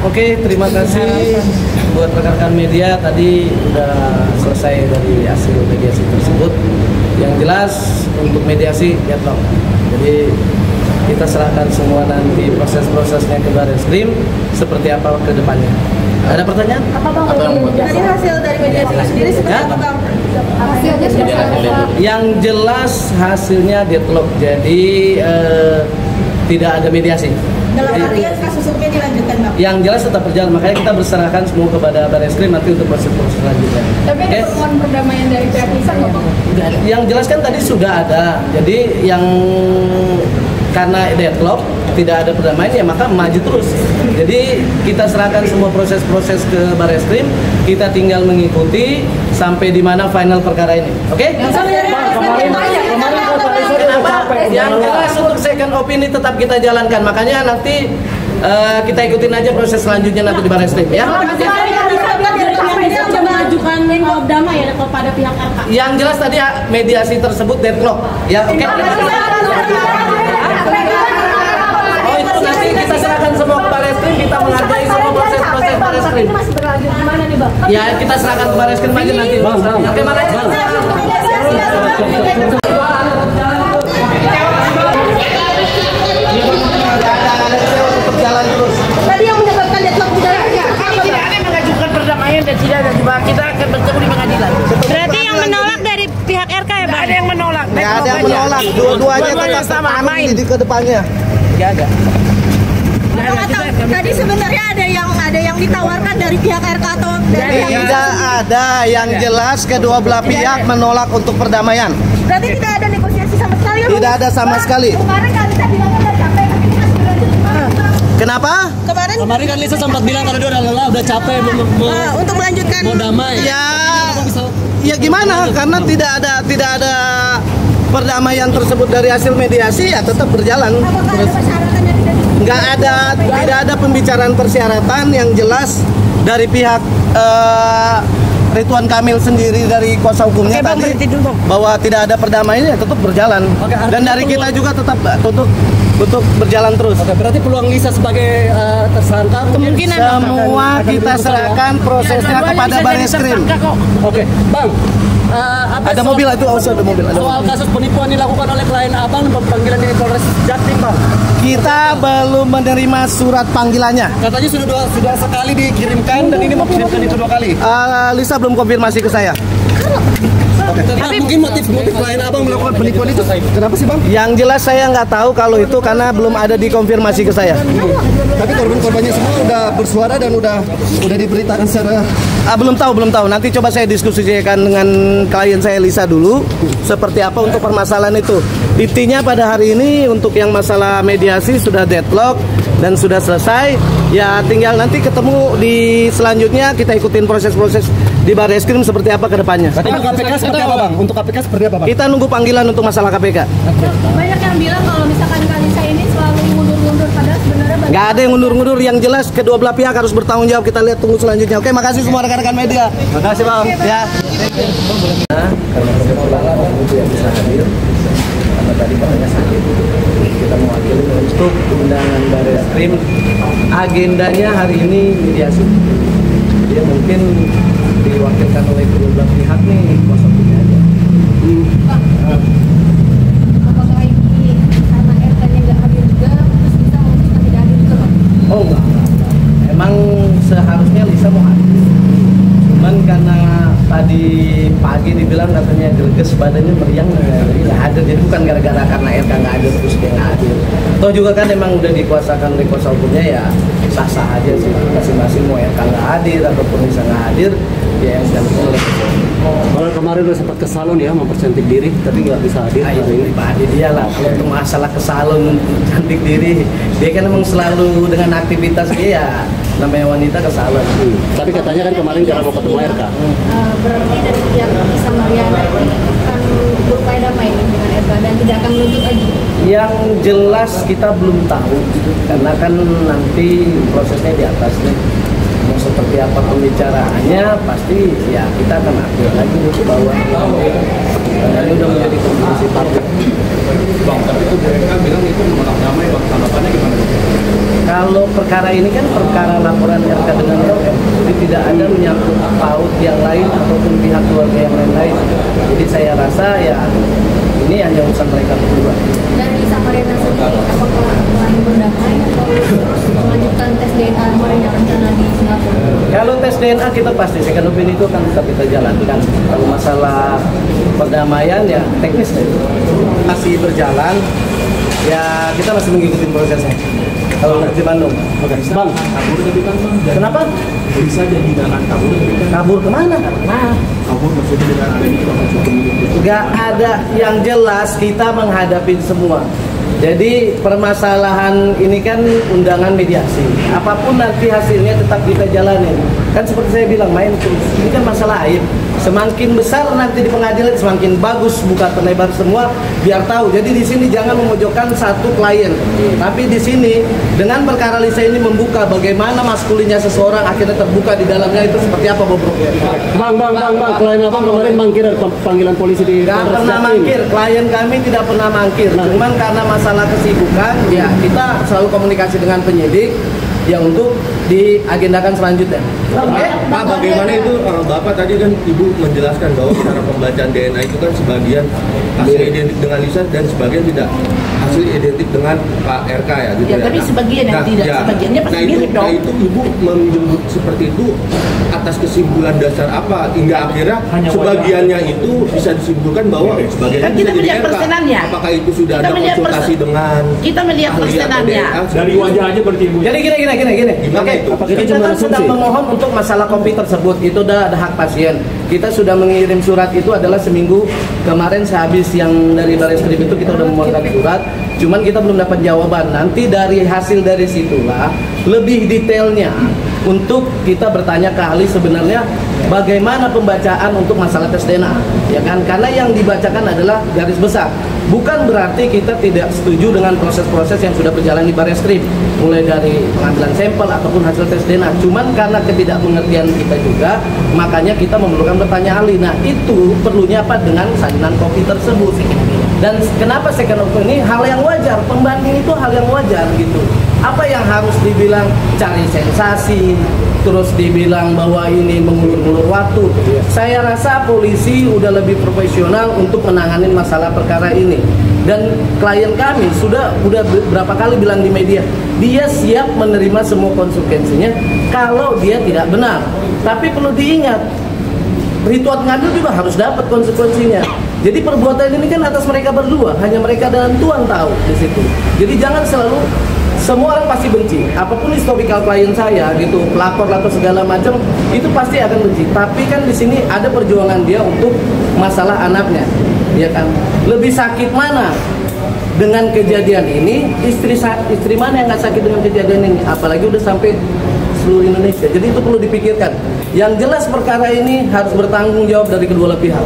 Oke, terima kasih buat rekan-rekan media. Tadi udah selesai dari hasil mediasi tersebut. Yang jelas untuk mediasi deadlock. Jadi kita serahkan semua nanti proses-prosesnya ke Barreskrim seperti apa ke depannya. Ada pertanyaan? Jadi hasil dari mediasi sendiri seperti apa? Yang jelas hasilnya deadlock. Jadi tidak ada mediasi. Dalam artian kasus hukumnya dilanjutkan, Bang? Yang jelas tetap berjalan, makanya kita berserahkan semua kepada Barreskrim nanti untuk proses-proses selanjutnya. Tapi ada permohonan perdamaian dari pihak Lisa nggak, Bang? Yang jelas kan tadi sudah ada. Jadi yang karena deadlock tidak ada perdamaian ya maka maju terus. Jadi kita serahkan semua proses-proses ke Barreskrim, kita tinggal mengikuti sampai di mana final perkara ini. Oke? Yang jelas untuk second opini tetap kita jalankan. Makanya nanti kita ikutin aja proses selanjutnya nanti di Barreskrim ya. Mengajukan damai ya kepada pihak RK. Yang jelas tadi mediasi tersebut deadlock ya. Oke. Oh itu nanti kita serahkan semua ke Barreskrim, kita menghargai semua proses-proses Barreskrim. Masih berlanjut gimana nih, Bang? Ya kita serahkan ke Barreskrim aja nanti. Oke, makasih. Berjalan terus. Tadi yang menyebabkan deadlock tidak Tidak ada yang mengajukan perdamaian dan tidak ada juga kita akan bertemu di pengadilan. Berarti yang menolak dari pihak RK ya, Tidak Bang? ada yang menolak. Nggak ada yang menolak. Dua-duanya tetap sama main. di kedepannya. Nggak ada. Tadi sebenarnya ada yang ditawarkan dari pihak RK atau dari Tidak ada. Yang jelas kedua belah pihak menolak untuk perdamaian. Berarti tidak ada negosiasi sama sekali ya, Bang? Tidak ada sama sekali. Kemarin kan Lisa bilangnya udah capek, tapi ini masih berlanjut gimana? Kenapa? Kemarin kan Lisa sempat bilang kalau dia udah lelah, udah capek Untuk melanjutkan mau damai. Ya gimana? Karena tidak ada perdamaian tersebut dari hasil mediasi ya tetap berjalan. apakah ada Terus persyaratan yang tidak ada pembicaraan persyaratan. Yang jelas dari pihak Ridwan Kamil sendiri dari kuasa hukumnya Oke, Bang, tadi berhenti dulu, Bang. bahwa tidak ada perdamaian ya tetap berjalan. Dan dari kita juga tetap untuk berjalan terus. Oke, berarti peluang Lisa sebagai tersangka Kemungkinan Semua kita serahkan prosesnya kepada Barreskrim. Oke, Bang. Ada mobil itu, ada mobil. Soal kasus penipuan dilakukan oleh klien Abang, panggilan di Polres Jatim, Bang. Kita belum menerima surat panggilannya. Katanya sudah sekali dikirimkan dan ini mau kirimkan itu 2 kali. Lisa belum konfirmasi ke saya. Tapi mungkin motif klien Abang melakukan penipuan itu kenapa sih, Bang? Yang jelas saya nggak tahu kalau itu karena belum ada dikonfirmasi ke saya. Tapi korban-korbannya semua udah bersuara dan udah diberitakan secara Belum tahu. Nanti coba saya diskusikan dengan klien saya Lisa dulu seperti apa untuk permasalahan itu. Intinya pada hari ini untuk yang masalah mediasi sudah deadlock dan sudah selesai. Ya tinggal nanti ketemu di selanjutnya kita ikutin proses-proses di Barreskrim seperti apa ke depannya. Untuk KPK seperti apa, Bang? Untuk KPK seperti apa, Bang? Kita nunggu panggilan untuk masalah KPK. banyak yang bilang kalau misalkan Kak Lisa ini selalu mundur-mundur padahal sebenarnya Nggak ada yang mundur-mundur, yang jelas kedua belah pihak harus bertanggung jawab. Kita lihat tunggu selanjutnya. Oke, makasih semua rekan-rekan media. Makasih Bang. Ya. Karena kebetulan itu yang bisa hadir, karena tadi katanya sakit, kita mewakili untuk undangan Barreskrim. Agendanya hari ini mediasi. Dia mungkin diwakilkan oleh kedua belah pihak nih, kuasa hukumnya aja. apakah ini karena RK-nya nggak hadir juga terus Lisa memutuskan tidak hadir juga, Bang? Oh enggak. Emang seharusnya Lisa mau hadir. Cuman karena tadi pagi dibilang katanya greges badannya meriang nggak hadir. Jadi bukan gara-gara karena RK nggak hadir terus dia nggak hadir. Toh juga kan emang udah dikuasakan oleh kuasa hukumnya ya sah-sah aja sih. Masing-masing mau RK nggak hadir ataupun Lisa nggak hadir ya yang didampingi oleh kuasa hukum. Kalau kemarin udah sempat ke salon ya mempercantik diri, tapi nggak bisa hadir. Nah, itu pribadi dia lah. Kalau untuk masalah ke salon cantik diri, dia kan emang selalu dengan aktivitas dia ya namanya wanita ke salon. Tapi katanya kan kemarin karena mau ketemu RK. Berarti dari pihak Lisa Mariana ini akan berupaya damai dengan RK dan tidak akan menuntut lagi. Yang jelas kita belum tahu karena kan nanti prosesnya di atas nih. Mau seperti apa pembicaraannya pasti ya kita akan update lagi ke bawah. Karena ini udah menjadi kondisi publik. Bang, tapi itu mereka bilang itu menolak damai, Bang. Tanggapannya gimana? kalau perkara ini kan perkara laporan RK dengan LM, jadi tidak ada menyangkut paut yang lain ataupun pihak keluarga yang lain-lain. Jadi saya rasa ya ini hanya urusan mereka berdua. Dari Samarinda sendiri, apakah selain berdamai atau terus melanjutkan tes DNA kemarin yang rencana di Singapura? Kalau tes DNA kita pasti second opinion itu akan tetap kita jalankan. Kalau masalah perdamaian ya teknis masih berjalan. Ya kita masih mengikuti prosesnya. Kalau di Bandung, Bang, kabur tapi kan Bang. kenapa? Bisa jadi dengan kabur tapi kan Kabur kemana? kabur maksudnya dengan adanya proses hukum itu. Gak ada yang jelas, kita menghadapi semua. Jadi permasalahan ini kan undangan mediasi. Apapun nanti hasilnya tetap kita jalanin. Kan seperti saya bilang, main terus. Ini kan masalah aib. Semakin besar nanti di pengadilan semakin bagus, buka terlebar semua biar tahu. Jadi di sini jangan memojokkan satu klien. Tapi di sini dengan perkara Lisa ini membuka bagaimana maskulinnya seseorang akhirnya terbuka di dalamnya itu seperti apa bobrok ya. Bang, klien abang kemarin mangkir panggilan polisi di Gak Polres pernah Jatim. mangkir, klien kami tidak pernah mangkir. Cuman karena masalah kesibukan, ya kita selalu komunikasi dengan penyidik ya untuk diagendakan selanjutnya. Oke? Pak, bagaimana itu Bapak tadi kan Ibu menjelaskan bahwa cara pembacaan DNA itu kan sebagian hasil identik dengan Lisa dan sebagian tidak hasil identik dengan Pak RK ya gitu Ya, tapi sebagian yang tidak, sebagiannya pasti mirip dong. Nah itu Ibu menyebut seperti itu atas kesimpulan dasar apa hingga akhirnya sebagiannya itu bisa disimpulkan bahwa sebagiannya Kan kita bisa jadi melihat RK. persenannya. Apakah itu sudah Kita ada melihat konsultasi dengan kita melihat ahli atau persenannya. DNA? Dari wajah aja berarti Ibu. Jadi gini. Gimana Oke, itu? Apakah itu kita cuma kan sedang asumsi? memohon untuk masalah kopi tersebut. Itu udah ada hak pasien. Kita sudah mengirim surat itu adalah seminggu kemarin sehabis yang dari Barreskrim itu kita udah memohonkan surat. Cuman kita belum dapat jawaban. Nanti dari hasil dari situlah lebih detailnya untuk kita bertanya ke ahli sebenarnya bagaimana pembacaan untuk masalah tes DNA, ya kan? Karena yang dibacakan adalah garis besar. Bukan berarti kita tidak setuju dengan proses-proses yang sudah berjalan di Barreskrim, mulai dari pengambilan sampel ataupun hasil tes DNA. Cuman karena ketidakmengertian kita juga, makanya kita memerlukan bertanya ahli. Nah itu perlunya apa dengan salinan kopi tersebut? Dan kenapa second opinion ini hal yang wajar, pembanding itu hal yang wajar gitu. Apa yang harus dibilang cari sensasi, terus dibilang bahwa ini mengulur-ulur waktu. Saya rasa polisi udah lebih profesional untuk menangani masalah perkara ini. Dan klien kami udah berapa kali bilang di media, dia siap menerima semua konsekuensinya kalau dia tidak benar. Tapi perlu diingat, ritual pengadil juga harus dapat konsekuensinya. Jadi perbuatan ini kan atas mereka berdua, hanya mereka dan Tuhan tahu di situ. Jadi jangan selalu semua orang pasti benci. Apapun historical klien saya gitu, pelakor atau segala macam itu pasti akan benci. Tapi kan di sini ada perjuangan dia untuk masalah anaknya, ya kan. Lebih sakit mana dengan kejadian ini? Istri mana yang nggak sakit dengan kejadian ini? Apalagi udah sampai seluruh Indonesia. Jadi itu perlu dipikirkan. Yang jelas perkara ini harus bertanggung jawab dari kedua belah pihak.